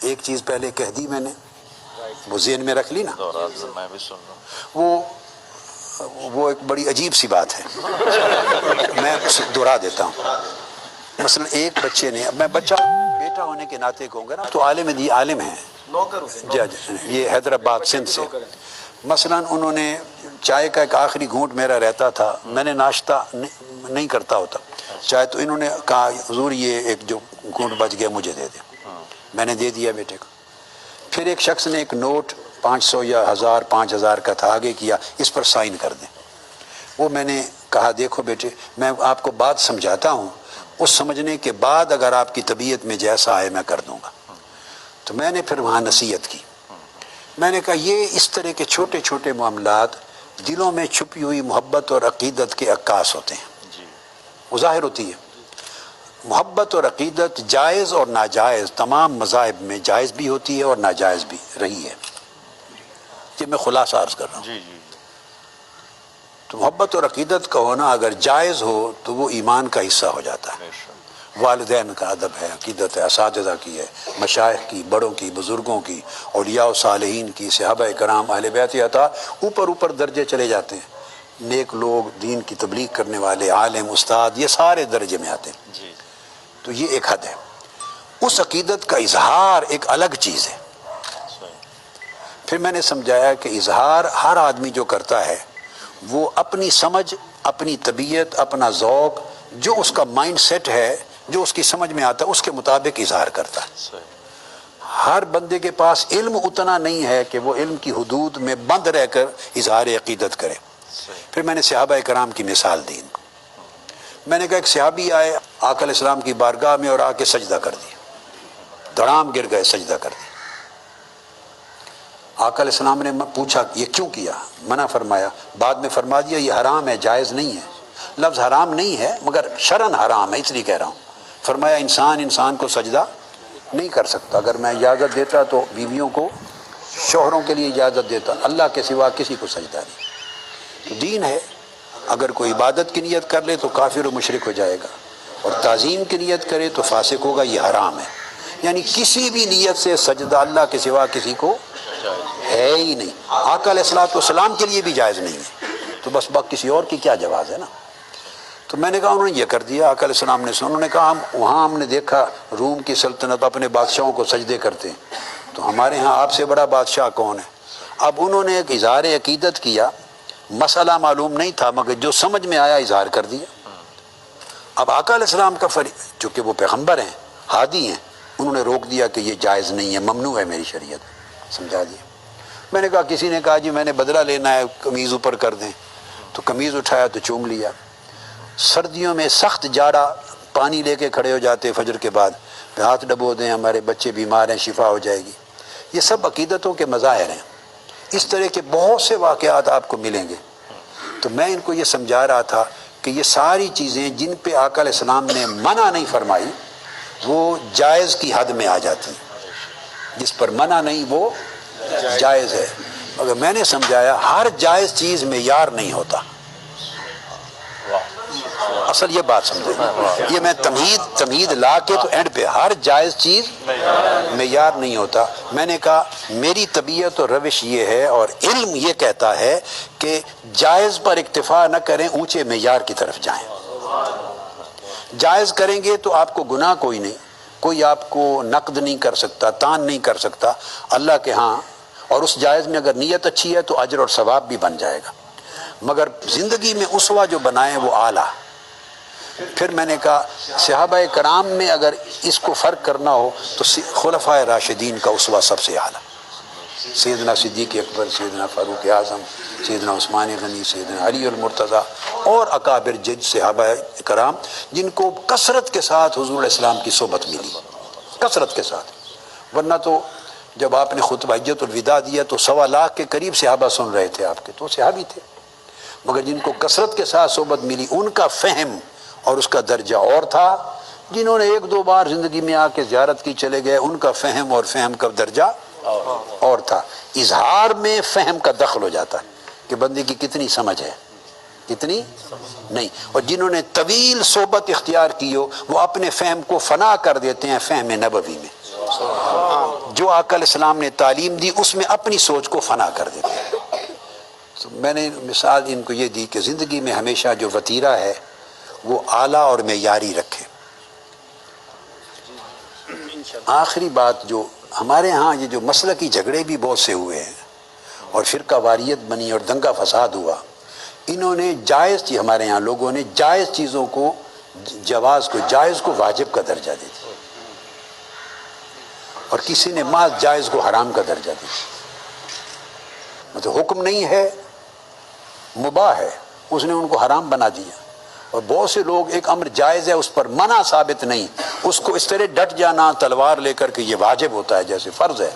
ایک چیز پہلے کہہ دی میں نے، وہ ذہن میں رکھ لی نا، میں بھی سن رہا ہوں۔ وہ ایک بڑی عجیب سی بات ہے، میں دہرا دیتا ہوں۔ مثلا ایک بچے نے، اب میں بچہ بیٹا ہونے کے ناطے کہوں گا نا، تو عالم ہیں یہ حیدرآباد سندھ سے، مثلا انہوں نے چائے کا ایک آخری گھونٹ میرا رہتا تھا، میں نے ناشتہ نہیں کرتا ہوتا چائے، تو انہوں نے کہا حضور یہ ایک جو گھونٹ بچ گیا مجھے دے دیں، میں نے دے دیا بیٹے کو۔ پھر ایک شخص نے ایک نوٹ 500 یا 1000 5000 کا تھا، آگے کیا اس پر سائن کر دیں، وہ میں نے کہا دیکھو بیٹے میں آپ کو بات سمجھاتا ہوں، اس سمجھنے کے بعد اگر آپ کی طبیعت میں جیسا آئے میں کر دوں گا۔ تو میں نے پھر وہاں نصیحت کی، میں نے کہا یہ اس طرح کے چھوٹے چھوٹے معاملات دلوں میں چھپی ہوئی محبت اور عقیدت کے عکاس ہوتے ہیں، وہ ظاہر ہوتی ہے۔ محبت اور عقیدت جائز اور ناجائز تمام مذاہب میں جائز بھی ہوتی ہے اور ناجائز بھی رہی ہے، یہ میں خلاصہ عرض کر رہا ہوں۔ تو محبت اور عقیدت کا ہونا اگر جائز ہو تو وہ ایمان کا حصہ ہو جاتا ہے۔ والدین کا ادب ہے، عقیدت ہے، اساتذہ کی ہے، مشائخ کی، بڑوں کی، بزرگوں کی، اولیاء و صالحین کی، صحابہ کرام، اہل بیت عطا، اوپر درجے چلے جاتے ہیں، نیک لوگ، دین کی تبلیغ کرنے والے، عالم، استاد، یہ سارے درجے میں آتے ہیں۔ تو یہ ایک حد ہے، اس عقیدت کا اظہار ایک الگ چیز ہے۔ پھر میں نے سمجھایا کہ اظہار ہر آدمی جو کرتا ہے وہ اپنی سمجھ، اپنی طبیعت، اپنا ذوق، جو اس کا مائنڈ سیٹ ہے، جو اس کی سمجھ میں آتا ہے اس کے مطابق اظہار کرتا ہے۔ ہر بندے کے پاس علم اتنا نہیں ہے کہ وہ علم کی حدود میں بند رہ کر اظہار عقیدت کرے۔ پھر میں نے صحابہ کرام کی مثال دی، میں نے کہا ایک صحابی آئے آقا علیہ السلام کی بارگاہ میں اور آ کے سجدہ کر دیا، دھڑام گر گئے، سجدہ کر دیا۔ آقا علیہ السلام نے پوچھا یہ کیوں کیا، منع فرمایا، بعد میں فرما دیا یہ حرام ہے، جائز نہیں ہے۔ لفظ حرام نہیں ہے مگر شرعاً حرام ہے، اس لیے کہہ رہا ہوں۔ فرمایا انسان کو سجدہ نہیں کر سکتا، اگر میں اجازت دیتا تو بیویوں کو، شوہروں کے لیے اجازت دیتا، اللہ کے سوا کسی کو سجدہ نہیں۔ تو دین ہے، اگر کوئی عبادت کی نیت کر لے تو کافر و مشرک ہو جائے گا، اور تعظیم کی نیت کرے تو فاسق ہوگا، یہ حرام ہے۔ یعنی کسی بھی نیت سے سجدہ اللہ کے سوا کسی کو ہے ہی نہیں، آقا علیہ السلام کے لیے بھی جائز نہیں ہے، تو بس کسی اور کی کیا جواز ہے نا۔ تو میں نے کہا انہوں نے یہ کر دیا، آقا علیہ السلام نے سنا، انہوں نے کہا ہم نے دیکھا روم کی سلطنت اپنے بادشاہوں کو سجدے کرتے ہیں، تو ہمارے ہاں آپ سے بڑا بادشاہ کون ہے؟ اب انہوں نے ایک اظہار عقیدت کیا، مسئلہ معلوم نہیں تھا مگر جو سمجھ میں آیا اظہار کر دیا۔ اب آقا علیہ السلام کا چونکہ وہ پیغمبر ہیں، ہادی ہیں، انہوں نے روک دیا کہ یہ جائز نہیں ہے، ممنوع ہے میری شریعت، سمجھا دیا۔ میں نے کہا کسی نے کہا جی میں نے بدلہ لینا ہے، قمیض اوپر کر دیں، تو قمیض اٹھایا تو چوم لیا۔ سردیوں میں سخت جاڑا، پانی لے کے کھڑے ہو جاتے فجر کے بعد، ہاتھ ڈبو دیں، ہمارے بچے بیمار ہیں، شفا ہو جائے گی۔ یہ سب عقیدتوں کے مظاہر ہیں، اس طرح کے بہت سے واقعات آپ کو ملیں گے۔ تو میں ان کو یہ سمجھا رہا تھا کہ یہ ساری چیزیں جن پہ آقا علیہ السلام نے منع نہیں فرمائی وہ جائز کی حد میں آ جاتی ہیں، جس پر منع نہیں وہ جائز ہے۔ مگر میں نے سمجھایا ہر جائز چیز معیار نہیں ہوتا، اصل یہ بات سمجھیں، یہ میں تمہید لا کے تو اینڈ پہ ہر جائز چیز معیار نہیں ہوتا۔ میں نے کہا میری طبیعت اور روش یہ ہے اور علم یہ کہتا ہے کہ جائز پر اکتفا نہ کریں، اونچے معیار کی طرف جائیں۔ جائز کریں گے تو آپ کو گناہ کوئی نہیں، کوئی آپ کو نقد نہیں کر سکتا، تان نہیں کر سکتا اللہ کے ہاں، اور اس جائز میں اگر نیت اچھی ہے تو اجر اور ثواب بھی بن جائے گا، مگر زندگی میں اسوہ جو بنائیں وہ اعلیٰ۔ پھر میں نے کہا صحابہ کرام میں اگر اس کو فرق کرنا ہو تو خلفائے راشدین کا اسوہ سب سے اعلیٰ، سیدنا صدیق اکبر، سیدنا فاروق اعظم، سیدنا عثمان غنی، سیدنا علی المرتضیٰ، اور اکابر جد صحابہ کرام جن کو کثرت کے ساتھ حضور علیہ السلام کی صحبت ملی، کثرت کے ساتھ۔ ورنہ تو جب آپ نے خطبہ حجۃ الوداع دیا تو 1.25 لاکھ کے قریب صحابہ سن رہے تھے آپ کے، تو صحابی تھے، مگر جن کو کثرت کے ساتھ صحبت ملی ان کا فہم اور اس کا درجہ اور تھا، جنہوں نے 1-2 بار زندگی میں آ کے زیارت کی چلے گئے ان کا فہم اور فہم کا درجہ اور تھا۔ اظہار میں فہم کا دخل ہو جاتا ہے کہ بندے کی کتنی سمجھ ہے، کتنی نہیں، اور جنہوں نے طویل صحبت اختیار کی ہو وہ اپنے فہم کو فنا کر دیتے ہیں فہم نبوی میں۔ جو آقا علیہ السلام نے تعلیم دی اس میں اپنی سوچ کو فنا کر دیتے ہیں۔ تو میں نے مثال ان کو یہ دی کہ زندگی میں ہمیشہ جو وتیرہ ہے وہ اعلیٰ اور معیاری رکھے۔ آخری بات، جو ہمارے ہاں یہ جو مسلکی جھگڑے بھی بہت سے ہوئے ہیں اور فرقہ واریت بنی اور دنگا فساد ہوا، انہوں نے جائز ہمارے ہاں لوگوں نے جائز چیزوں کو جائز کو واجب کا درجہ دے دیا، اور کسی نے محض جائز کو حرام کا درجہ دے دیا۔ مطلب حکم نہیں ہے، مباح ہے، اس نے ان کو حرام بنا دیا۔ اور بہت سے لوگ ایک امر جائز ہے اس پر منع ثابت نہیں، اس کو اس طرح ڈٹ جانا تلوار لے کر کہ یہ واجب ہوتا ہے جیسے فرض ہے،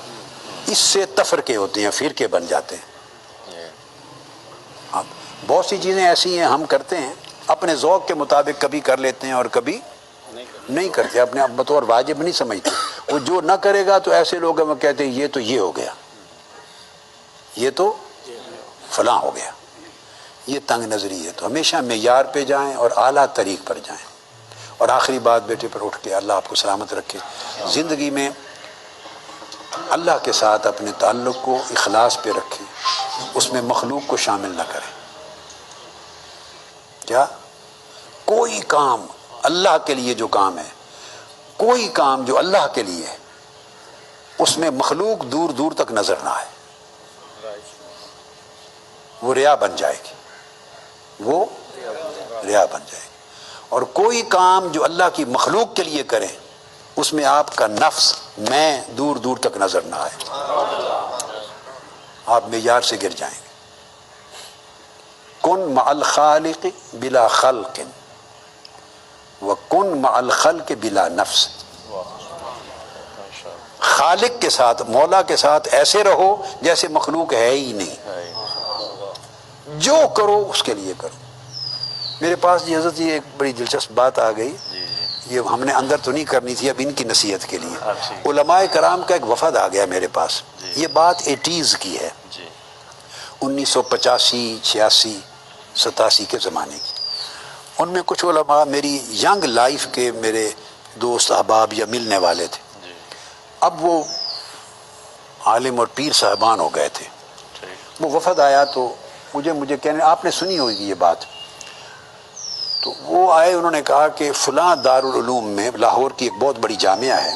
اس سے تفرقے ہوتے ہیں، فرقے بن جاتے ہیں۔ اب بہت سی چیزیں ایسی ہیں ہم کرتے ہیں اپنے ذوق کے مطابق، کبھی کر لیتے ہیں اور کبھی نہیں کرتے، اپنے آپ بطور واجب نہیں سمجھتے۔ وہ جو نہ کرے گا تو ایسے لوگ وہ کہتے ہیں یہ ہو گیا، یہ تو فلاں ہو گیا، یہ تنگ نظری ہے۔ تو ہمیشہ معیار پہ جائیں اور اعلیٰ طریق پر جائیں۔ اور آخری بات بیٹے پر اٹھ کے، اللہ آپ کو سلامت رکھے، زندگی میں اللہ کے ساتھ اپنے تعلق کو اخلاص پہ رکھیں، اس میں مخلوق کو شامل نہ کریں۔ کیا کوئی کام اللہ کے لیے جو کام ہے، کوئی کام جو اللہ کے لیے ہے، اس میں مخلوق دور دور تک نظر نہ آئے، وہ ریا بن جائے گی، وہ ریا بن جائے گی۔ اور کوئی کام جو اللہ کی مخلوق کے لیے کریں، اس میں آپ کا نفس میں دور دور تک نظر نہ آئے، آپ معیار سے گر جائیں گے۔ کن مع الخالق بلا خلق وکن مع الخلق بلا نفس۔ خالق کے ساتھ، مولا کے ساتھ ایسے رہو جیسے مخلوق ہے ہی نہیں، جو کرو اس کے لیے کرو۔ میرے پاس جی حضرت یہ ایک بڑی دلچسپ بات آ گئی، یہ ہم نے اندر تو نہیں کرنی تھی، اب ان کی نصیحت کے لیے۔ علماء کرام کا ایک وفد آ گیا میرے پاس، یہ بات 80s کی ہے، 1985 86 87 کے زمانے کی۔ ان میں کچھ علماء میری ینگ لائف کے میرے دوست احباب یا ملنے والے تھے، اب وہ عالم اور پیر صاحبان ہو گئے تھے۔ وہ وفد آیا تو مجھے کہنے، آپ نے سنی ہوگی یہ بات، تو وہ آئے، انہوں نے کہا کہ فلاں دارالعلوم میں، لاہور کی ایک بہت بڑی جامعہ ہے،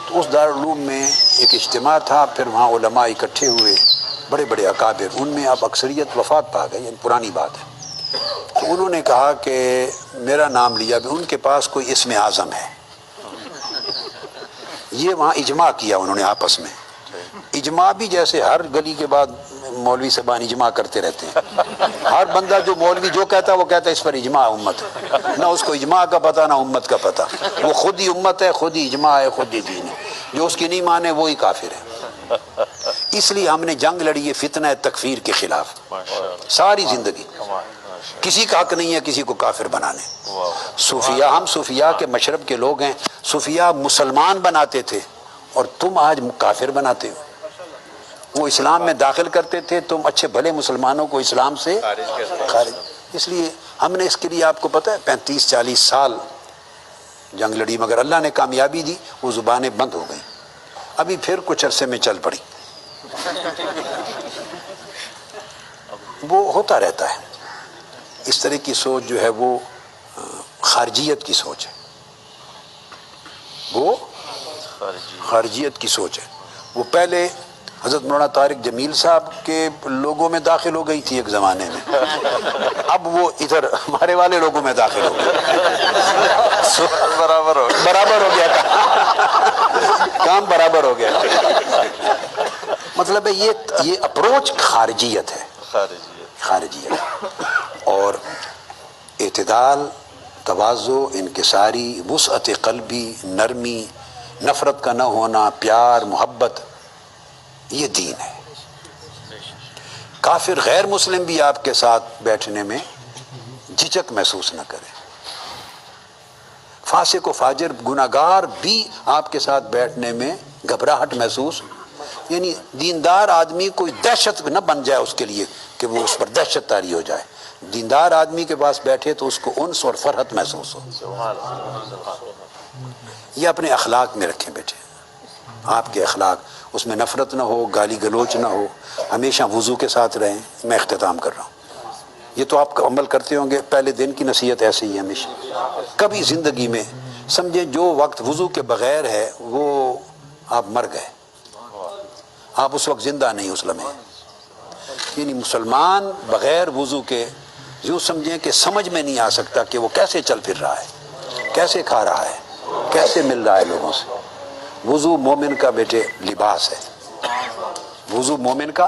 تو اس دارالعلوم میں ایک اجتماع تھا، پھر وہاں علماء اکٹھے ہوئے، بڑے بڑے اکابر، ان میں اب اکثریت وفات پا گئی، پرانی بات ہے۔ تو انہوں نے کہا کہ میرا نام لیا بھی، ان کے پاس کوئی اسم اعظم ہے، یہ وہاں اجماع کیا انہوں نے آپس میں۔ اجماع بھی جیسے ہر گلی کے بعد مولوی صاحبان اجماع کرتے رہتے ہیں، ہر بندہ جو مولوی جو کہتا ہے وہ کہتا ہے اس پر اجماع امت ہے، نہ اس کو اجماع کا پتہ نہ امت کا پتہ، وہ خود ہی امت ہے، خود ہی اجماع ہے، خود ہی دین ہے، جو اس کی نہیں مانے وہی کافر ہے۔ اس لیے ہم نے جنگ لڑی ہے فتنہ تکفیر کے خلاف ساری زندگی، کسی کا حق نہیں ہے کسی کو کافر بنانے۔ صوفیاء، ہم صوفیاء کے مشرب کے لوگ ہیں، صوفیاء مسلمان بناتے تھے اور تم آج کافر بناتے ہو۔ وہ اسلام میں داخل کرتے تھے، تم اچھے بھلے مسلمانوں کو اسلام سے خارج۔ اس لیے ہم نے اس کے لیے آپ کو پتہ ہے 35-40 سال جنگ لڑی، مگر اللہ نے کامیابی دی، وہ زبانیں بند ہو گئیں، ابھی پھر کچھ عرصے میں چل پڑی۔ وہ ہوتا رہتا ہے، اس طرح کی سوچ جو ہے وہ خارجیت کی سوچ ہے، وہ خارجیت کی سوچ ہے۔ وہ پہلے حضرت مولانا طارق جمیل صاحب کے لوگوں میں داخل ہو گئی تھی ایک زمانے میں، اب وہ ادھر ہمارے والے لوگوں میں داخل ہو گئی، برابر ہو گیا کام برابر ہو گیا۔ مطلب ہے یہ اپروچ خارجیت ہے، خارجیت۔ اور اعتدال، تواضع، انکساری، وسعت قلبی، نرمی، نفرت کا نہ ہونا، پیار، محبت، یہ دین ہے۔ کافر غیر مسلم بھی آپ کے ساتھ بیٹھنے میں جھجک محسوس نہ کرے، فاسق و فاجر گناہگار بھی آپ کے ساتھ بیٹھنے میں گھبراہٹ محسوس، یعنی دیندار آدمی کوئی دہشت نہ بن جائے اس کے لیے کہ وہ اس پر دہشت طاری ہو جائے، دیندار آدمی کے پاس بیٹھے تو اس کو انس اور فرحت محسوس ہو۔ یہ اپنے اخلاق میں رکھیں بیٹھے، آپ کے اخلاق، اس میں نفرت نہ ہو، گالی گلوچ نہ ہو، ہمیشہ وضو کے ساتھ رہیں۔ میں اختتام کر رہا ہوں، یہ تو آپ عمل کرتے ہوں گے، پہلے دن کی نصیحت ایسے ہی ہے ہمیشہ۔ کبھی زندگی میں سمجھیں جو وقت وضو کے بغیر ہے وہ آپ مر گئے، آپ اس وقت زندہ نہیں اس لمحے۔ یعنی مسلمان بغیر وضو کے یوں سمجھیں کہ سمجھ میں نہیں آ سکتا کہ وہ کیسے چل پھر رہا ہے، کیسے کھا رہا ہے، کیسے مل رہا ہے لوگوں سے۔ وضو مومن کا بیٹے لباس ہے، وضو مومن کا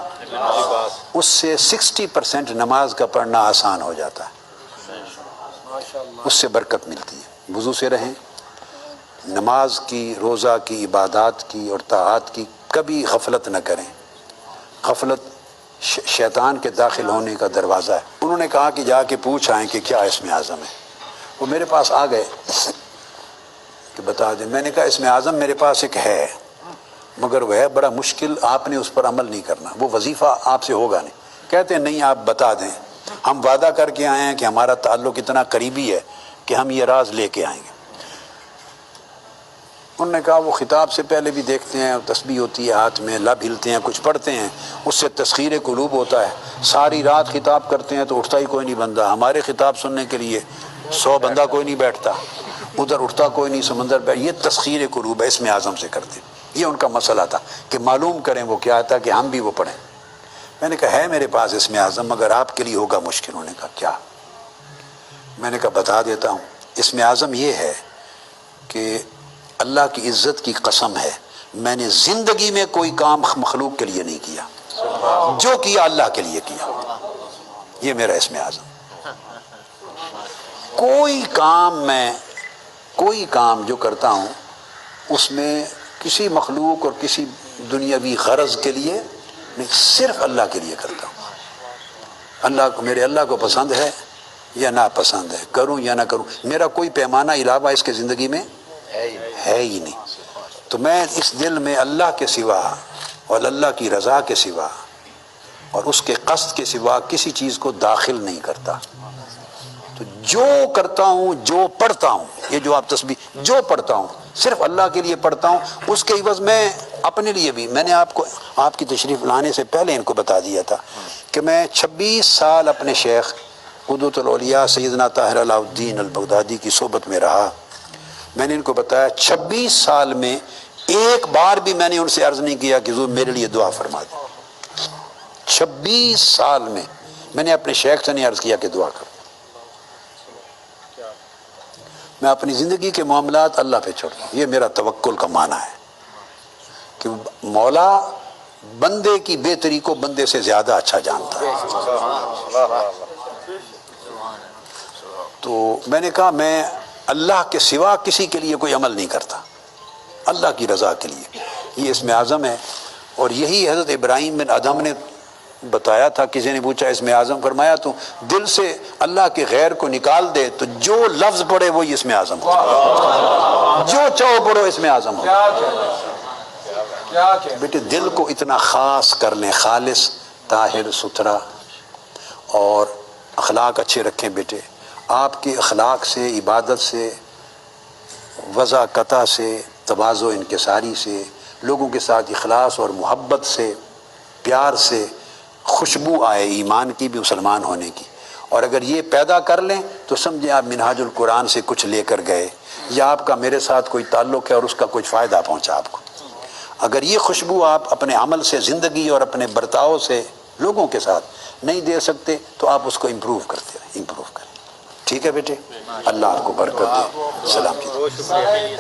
اس سے 60% نماز کا پڑھنا آسان ہو جاتا ہے، اس سے برکت ملتی ہے۔ وضو سے رہیں، نماز کی، روزہ کی، عبادات کی اور طاعات کی کبھی غفلت نہ کریں۔ غفلت شیطان کے داخل ہونے کا دروازہ ہے۔ انہوں نے کہا کہ جا کے پوچھ آئیں کہ کیا اسم اعظم ہے۔ وہ میرے پاس آ گئے کہ بتا دیں۔ میں نے کہا اسم اعظم میرے پاس ایک ہے، مگر وہ ہے بڑا مشکل، آپ نے اس پر عمل نہیں کرنا، وہ وظیفہ آپ سے ہوگا نہیں۔ کہتے ہیں نہیں آپ بتا دیں، ہم وعدہ کر کے آئے ہیں کہ ہمارا تعلق اتنا قریبی ہے کہ ہم یہ راز لے کے آئیں گے۔ انہوں نے کہا وہ خطاب سے پہلے بھی دیکھتے ہیں، تسبیح ہوتی ہے ہاتھ میں، لب ہلتے ہیں، کچھ پڑھتے ہیں، اس سے تسخیر قلوب ہوتا ہے۔ ساری رات خطاب کرتے ہیں تو اٹھتا ہی کوئی نہیں بندہ، ہمارے خطاب سننے کے لیے 100 بندہ کوئی نہیں بیٹھتا، ادھر اٹھتا کوئی نہیں، سمندر بیٹھ، یہ تسخیر قلوب ہے، اسم اعظم سے کرتے۔ یہ ان کا مسئلہ تھا کہ معلوم کریں وہ کیا تھا کہ ہم بھی وہ پڑھیں۔ میں نے کہا ہے میرے پاس اسم اعظم، مگر آپ کے لیے ہوگا مشکل۔ انہوں نے کہا کیا؟ میں نے کہا بتا دیتا ہوں۔ اسم اعظم یہ ہے کہ اللہ کی عزت کی قسم ہے میں نے زندگی میں کوئی کام مخلوق کے لیے نہیں کیا، جو کیا اللہ کے لیے کیا، یہ میرا اسم اعظم۔ کوئی کام جو کرتا ہوں اس میں کسی مخلوق اور کسی دنیاوی غرض کے لیے نہیں، صرف اللہ کے لیے کرتا ہوں۔ اللہ کو، میرے اللہ کو پسند ہے یا ناپسند ہے، کروں یا نہ کروں، میرا کوئی پیمانہ علاوہ اس کے زندگی میں ہے ہی نہیں۔ تو میں اس دل میں اللہ کے سوا اور اللہ کی رضا کے سوا اور اس کے قصد کے سوا کسی چیز کو داخل نہیں کرتا۔ تو جو کرتا ہوں، جو پڑھتا ہوں، یہ جو آپ تسبیح جو پڑھتا ہوں صرف اللہ کے لیے پڑھتا ہوں، اس کے عوض میں اپنے لیے بھی، میں نے آپ کو آپ کی تشریف لانے سے پہلے ان کو بتا دیا تھا کہ میں 26 سال اپنے شیخ قدوۃ الاولیاء سیدنا طاہر علاء الدین البغدادی کی صحبت میں رہا۔ میں نے ان کو بتایا 26 سال میں ایک بار بھی میں نے ان سے عرض نہیں کیا کہ حضور میرے لیے دعا فرما دیں۔ 26 سال میں میں نے اپنے شیخ سے نہیں عرض کیا کہ دعا کر۔ میں اپنی زندگی کے معاملات اللہ پہ چھوڑ دوں، یہ میرا توکل کا معنی ہے کہ مولا بندے کی بہتری کو بندے سے زیادہ اچھا جانتا ہے۔ تو میں نے کہا میں اللہ کے سوا کسی کے لیے کوئی عمل نہیں کرتا، اللہ کی رضا کے لیے، یہ اسم اعظم ہے۔ اور یہی حضرت ابراہیم بن ادم نے بتایا تھا، کسی نے پوچھا اسم اعظم، فرمایا تو دل سے اللہ کے غیر کو نکال دے تو جو لفظ پڑھے وہی اسم اعظم ہو، جو چاہو پڑھو اسم اعظم ہو۔ بیٹے دل کو اتنا خاص کر لیں، خالص، طاہر، ستھرا، اور اخلاق اچھے رکھیں۔ بیٹے آپ کے اخلاق سے، عبادت سے، وضاقتہ سے، تواضع و انکساری سے، لوگوں کے ساتھ اخلاص اور محبت سے، پیار سے خوشبو آئے ایمان کی بھی، مسلمان ہونے کی۔ اور اگر یہ پیدا کر لیں تو سمجھیں آپ منہاج القرآن سے کچھ لے کر گئے، یا آپ کا میرے ساتھ کوئی تعلق ہے اور اس کا کچھ فائدہ پہنچا آپ کو۔ اگر یہ خوشبو آپ اپنے عمل سے، زندگی اور اپنے برتاؤ سے لوگوں کے ساتھ نہیں دے سکتے تو آپ اس کو امپروو کرتے رہیں، امپروو کریں۔ ٹھیک ہے بیٹے، اللہ آپ کو برکت دے۔ سلام کیجیے۔